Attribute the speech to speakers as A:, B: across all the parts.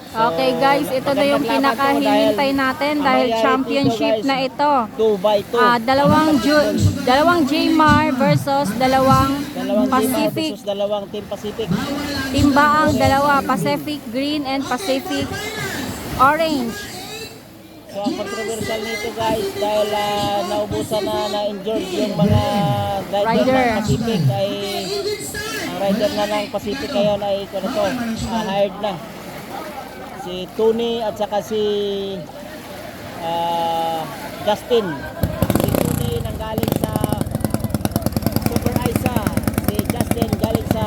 A: Okay guys, ito na yung pinakahihintay natin dahil championship na ito.
B: 2x2.
A: Dalawang Jmar versus dalawang Pacific.
B: Versus dalawang Team Pacific.
A: Timbaang dalawa, Pacific Green and Pacific Orange.
B: So ang controversial nito guys dahil naubusan na-injured yung mga rider ng Pacific ay ang rider na ng Pacific ngayon ay hired na. Si Tony at saka si Justin. Si Tony nanggaling sa Super Isa. Si Justin galing sa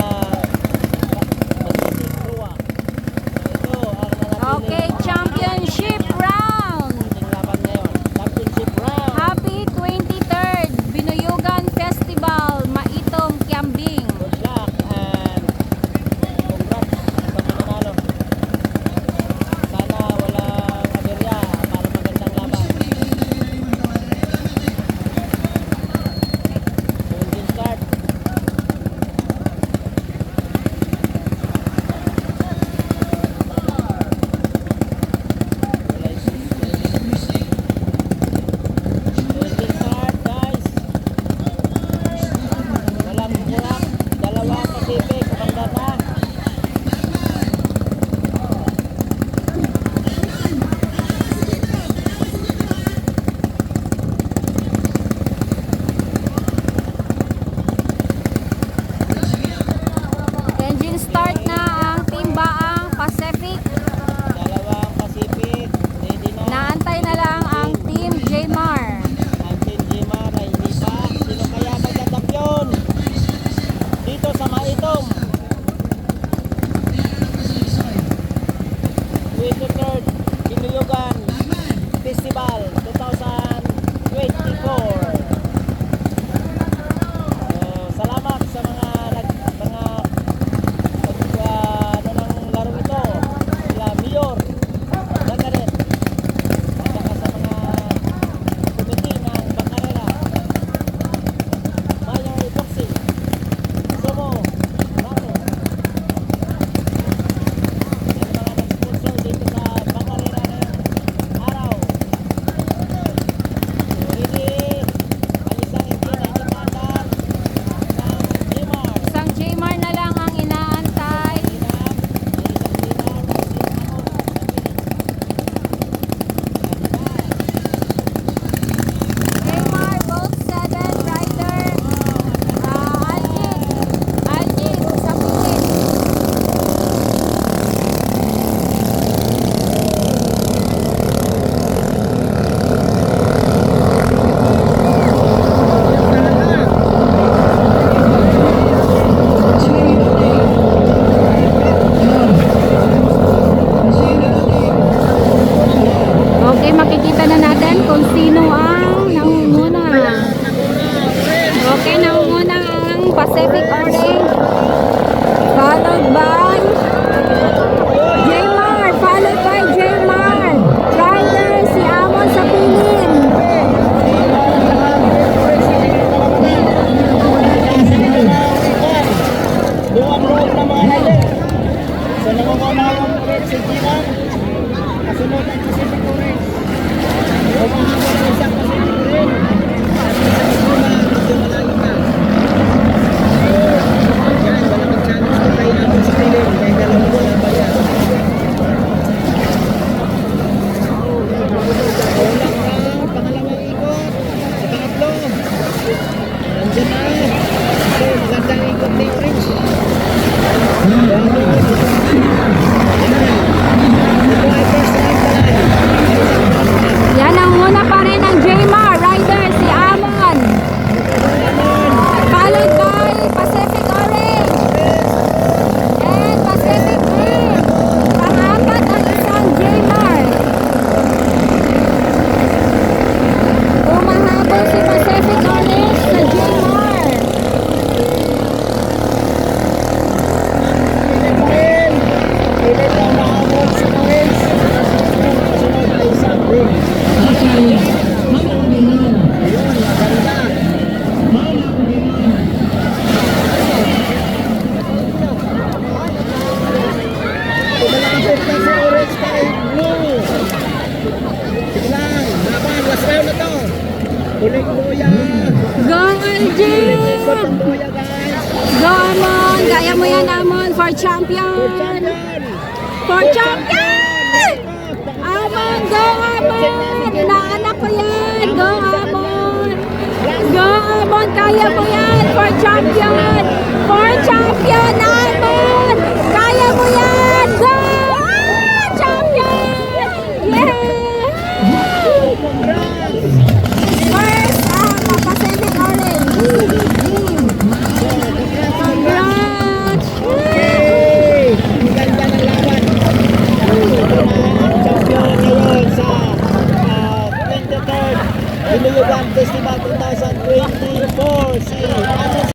B: Pacific Rua. So ito ang nanatili.
A: Okay, championship round.
B: Ating laban ngayon. Championship round.
A: Happy 23rd Binuyugan Festival, Maitom, Kiambing.
B: Good luck and congrats sa mananalo. Sana walang aberya para magandang laban. Engine start. Engine start guys. Walang burak. Dalawa Pacific. Maganda na.
A: Engine start na ang Timbaang Pacific.
B: Dalawang Pacific. Ready na.
A: Naantay na lang ang Team Jmar.
B: Ang Team Jmar ay hindi pa. Sino kaya magkakampiyon? Dito sa Maitom. 23rd Binuyugan Festival 2024. Salamat sa mga ng laro ito. Sila Mayor Lagaret at saka sa mga komite ng Bacarera, Mayor Boxing, Sumo, Mato, yan ang mga nag-sponsor dito sa Bacarera ngayong araw. Ready, alisang engine ay tumaandar ng Jmar.
A: Isang Jmar na lang ang inaantay. Jmar, both seven rider. Aljin sa pilit. Okay, makikita na natin kung sino ang nangunguna. Okay, nangunguna ang Pacific Orange. Followed by Jmar. Followed by Jmar. Rider si Amon sa pilin.
B: Buwang road ng mga rider. So nangungunahang ulit si Jmar. Kasunod ang Pacific Orange. Umahabol ang isang Pacific Orange. At isang Suma, medyo malayo na. So, yan, wala mag-challenge ko kay Amon sa pilim. Kaya dalawang bola ba yan? Ulang round, pangalawang ikot. Sa pangatlo. Nandiyan na. So, magandang ikot ni Orange.
A: Yan ang una pa rin ng Jmar. Rider
B: kay Blue. Sige lang, laban, last round na to. Huling luya.
A: Go, LG!
B: Ikot ang luya, guys.
A: Go, Amon! Kaya mo yan, Amon, for
B: For
A: champion!
B: champion.
A: For champion! Amon, go, Amon! Inaanak ko yan! Go, Amon! Go, Amon! Kaya mo yan! For champion! For champion!